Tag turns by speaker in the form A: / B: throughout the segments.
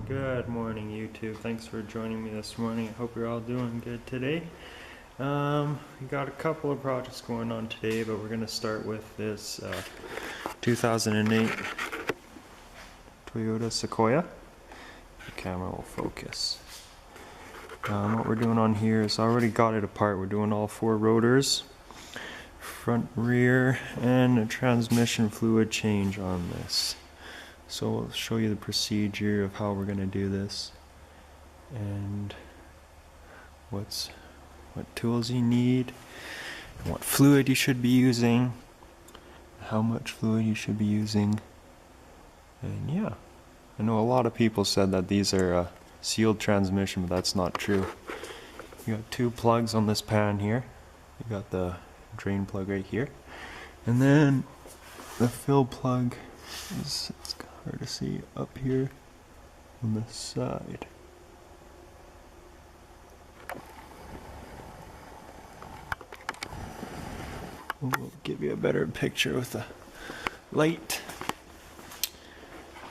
A: Good morning, YouTube. Thanks for joining me this morning. I hope you're all doing good today. We got a couple of projects going on today, but we're going to start with this 2008 Toyota Sequoia. The camera will focus. What we're doing on here is I already got it apart. We're doing all four rotors, front, rear, and a transmission fluid change on this. So I'll show you the procedure of how we're going to do this and what tools you need, and what fluid you should be using, how much fluid you should be using. And yeah, I know a lot of people said that these are a sealed transmission, but that's not true. You got two plugs on this pan here. You got the drain plug right here, and then the fill plug is, it's hard to see, up here on the side. We'll give you a better picture with the light.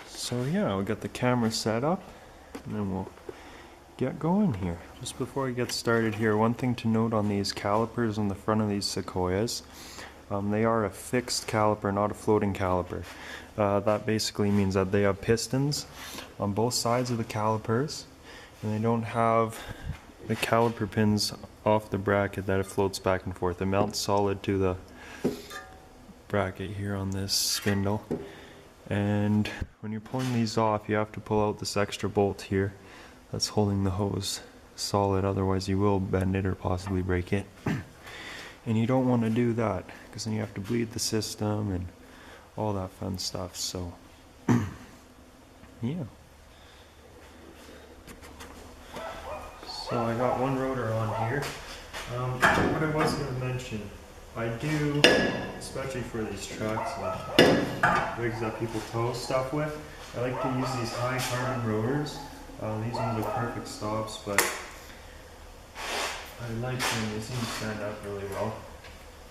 A: So yeah, we got the camera set up, and then we'll get going here. Just before we get started here, one thing to note on these calipers on the front of these Sequoias, they are a fixed caliper, not a floating caliper. That basically means that they have pistons on both sides of the calipers, and they don't have the caliper pins off the bracket that it floats back and forth. It mounts solid to the bracket here on this spindle. And when you're pulling these off, you have to pull out this extra bolt here that's holding the hose solid, otherwise you will bend it or possibly break it. And you don't want to do that, because then you have to bleed the system and all that fun stuff. So yeah. So I got one rotor on here. What I was going to mention, I do, especially for these trucks and rigs that people tow stuff with, I like to use these high carbon rotors. These ones are perfect stops, but I like them. They seem to stand up really well.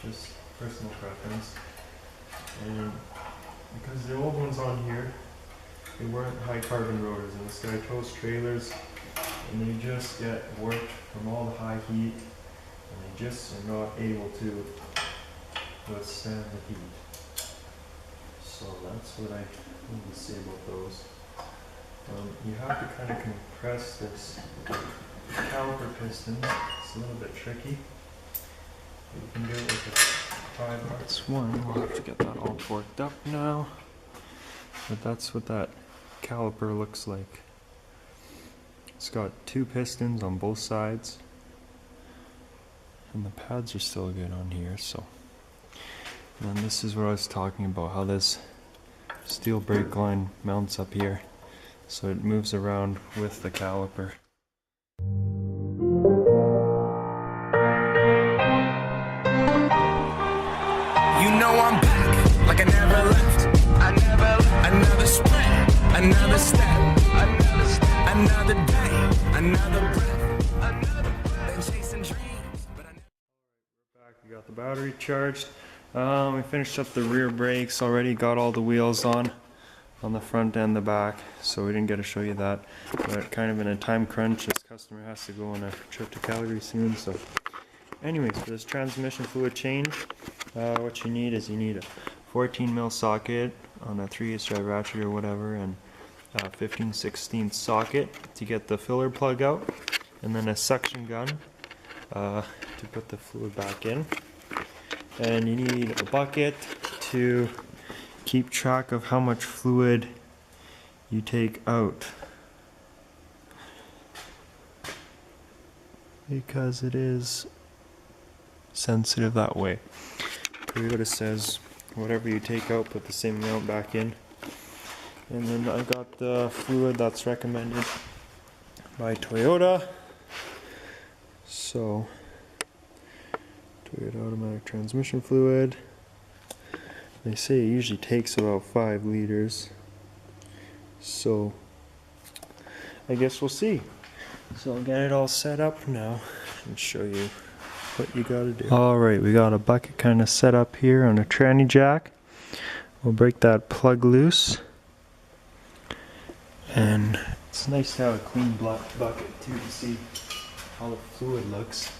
A: Just personal preference. And because the old ones on here, they weren't high carbon rotors, and this guy tows trailers, and they just get warped from all the high heat, and they just are not able to withstand the heat. So that's what I need to say about those. You have to kind of compress this caliper piston. It's a little bit tricky. You can do it with a 5/8 one. We'll have to get that all torqued up now. But that's what that caliper looks like. It's got two pistons on both sides, and the pads are still good on here. So, and then this is what I was talking about, how this steel brake line mounts up here, so it moves around with the caliper.
B: You know I'm back, like I never left. Another sprint, another step, another day, another breath, been chasing dreams, but I never.
A: We're back, we got the battery charged. We finished up the rear brakes already, got all the wheels on the front and the back, so we didn't get to show you that. But kind of in a time crunch, this customer has to go on a trip to Calgary soon, so anyways, for this transmission fluid change, what you need is you need a 14mm socket on a 3/8 drive ratchet or whatever, and a 15/16 socket to get the filler plug out, and then a suction gun to put the fluid back in. And you need a bucket to keep track of how much fluid you take out, because it is sensitive that way. Toyota says whatever you take out, put the same amount back in. And then I got the fluid that's recommended by Toyota. So Toyota automatic transmission fluid. They say it usually takes about 5 liters. So I guess we'll see. So I'll get it all set up now and show you what you gotta do. Alright, we got a bucket kind of set up here on a tranny jack. We'll break that plug loose, and It's nice to have a clean black bucket too to see how the fluid looks.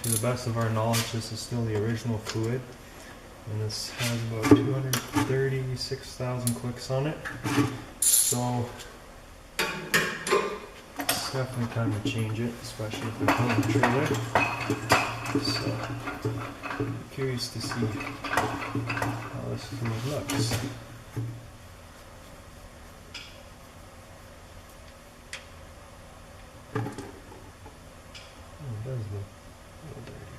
A: To the best of our knowledge, this is still the original fluid, and this has about 236,000 clicks on it. So it's definitely time to change it, especially if they're pulling the trailer. So I'm curious to see how this fluid looks. It does look a little dirty.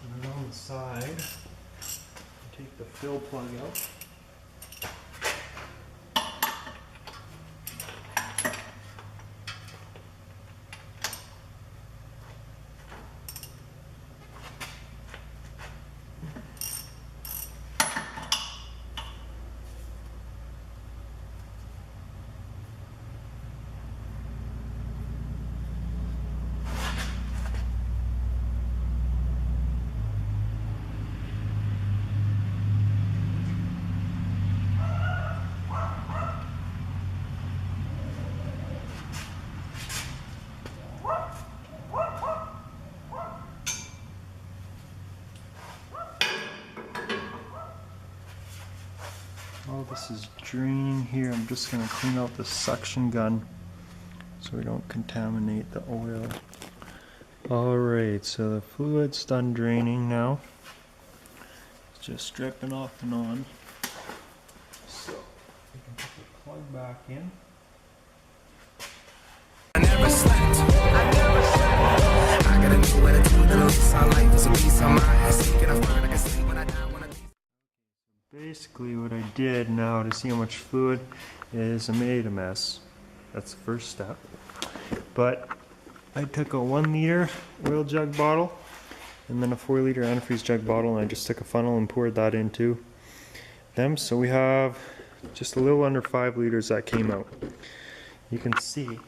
A: And then on the side, take the fill plug out. While this is draining here, I'm just going to clean out the suction gun so we don't contaminate the oil. Alright, so the fluid's done draining now. It's just dripping off and on. So we can put the plug back in.
B: I never slept. I got a new attitude and a lease on life is a piece of mind. Seeking a friend I can sleep when I die.
A: Basically what I did now to see how much fluid is I made a mess. That's the first step. But I took a 1 liter oil jug bottle and then a 4 liter antifreeze jug bottle, and I just took a funnel and poured that into them. So we have just a little under 5 liters that came out. You can see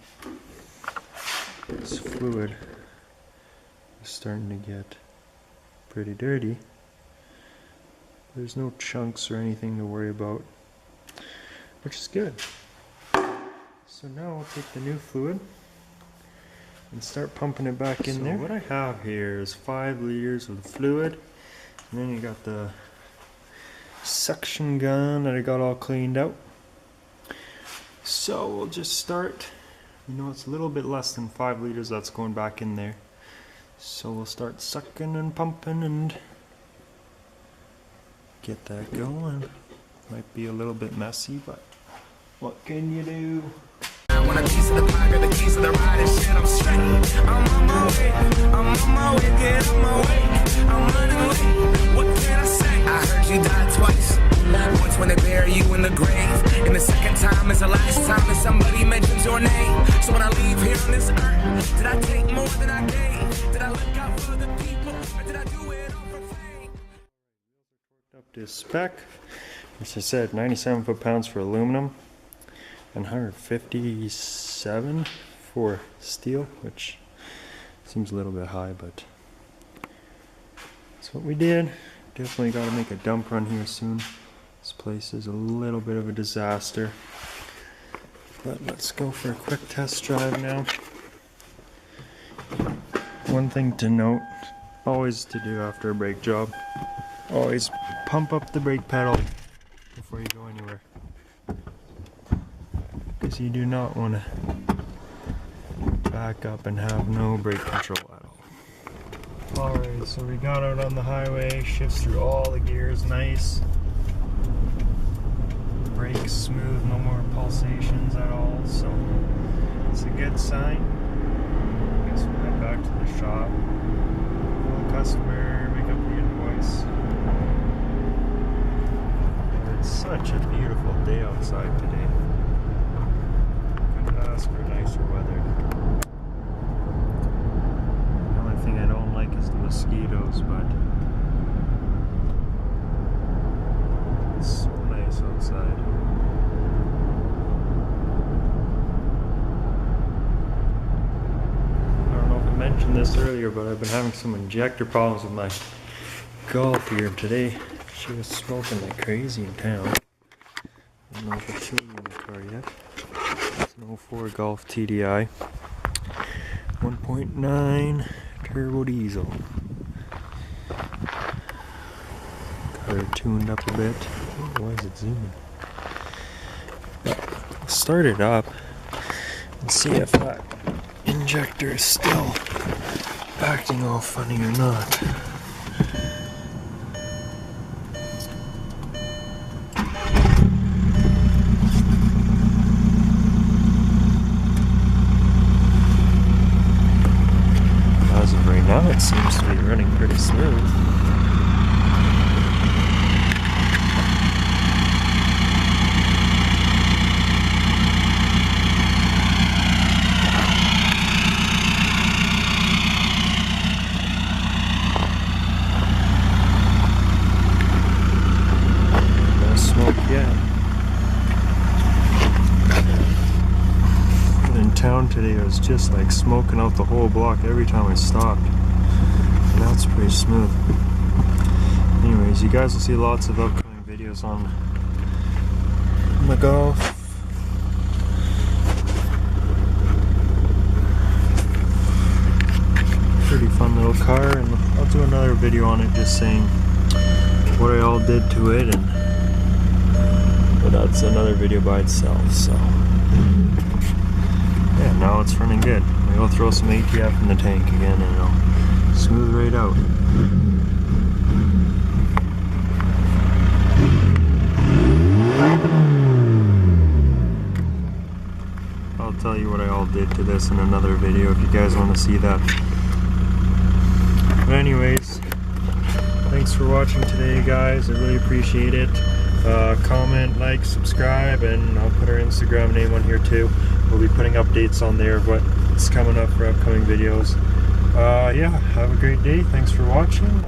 A: this fluid is starting to get pretty dirty. There's no chunks or anything to worry about, which is good. So now we'll take the new fluid and start pumping it back in there. What I have here is 5 liters of the fluid, and then you got the suction gun that I got all cleaned out. So we'll just start. You know, it's a little bit less than 5 liters that's going back in there. So we'll start sucking and pumping and get that going. Might be a little bit messy, but what can you do?
B: I want a piece of the pie, got the keys to the ride and shit, I'm straight. I'm on my way, get on my way. I'm running late, what can I say? I heard you died twice. Once when they bury you in the grave, and the second time is the last time that somebody mentions your name. So when I leave here on this earth, did I take more than I gave? Did I look out for the people, or did I do it all for fame?
A: Up to spec, as I said, 97 foot-pounds for aluminum and 157 for steel, which seems a little bit high, but that's what we did. Definitely got to make a dump run here soon. This place is a little bit of a disaster, but let's go for a quick test drive now. One thing to note, always to do after a brake job, always pump up the brake pedal before you go anywhere, because you do not want to back up and have no brake control at all. Alright, so we got out on the highway, shifts through all the gears, nice. Brakes smooth, no more pulsations at all, so it's a good sign. I guess we'll head back to the shop. Call the customer, make up the invoice. It's such a beautiful day outside today. Couldn't ask for nicer weather. The only thing I don't like is the mosquitoes, but it's so nice outside. I don't know if I mentioned this earlier, but I've been having some injector problems with my Golf here today. She was smoking like crazy in town. I don't know if I've shown you in the car yet. It's an 04 Golf TDI. 1.9 turbo diesel. Got her tuned up a bit. Oh, why is it zooming? I'll start it up and see if that injector is still acting all funny or not. As of right now, it seems to be running pretty smooth. Town today, I was just like smoking out the whole block every time I stopped, and now it's pretty smooth. Anyways, you guys will see lots of upcoming videos on my Golf. Pretty fun little car, and I'll do another video on it just saying what I all did to it, but that's another video by itself. So yeah, now it's running good. Maybe I'll throw some ATF in the tank again and it'll smooth right out. I'll tell you what I all did to this in another video if you guys want to see that. But anyways, thanks for watching today, guys. I really appreciate it. Comment, like, subscribe, and I'll put our Instagram name on here too. We'll be putting updates on there of what's coming up for upcoming videos. Yeah, have a great day. Thanks for watching.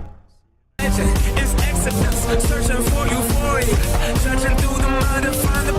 B: It's Exodus, searching for euphoria, searching through the mud to find the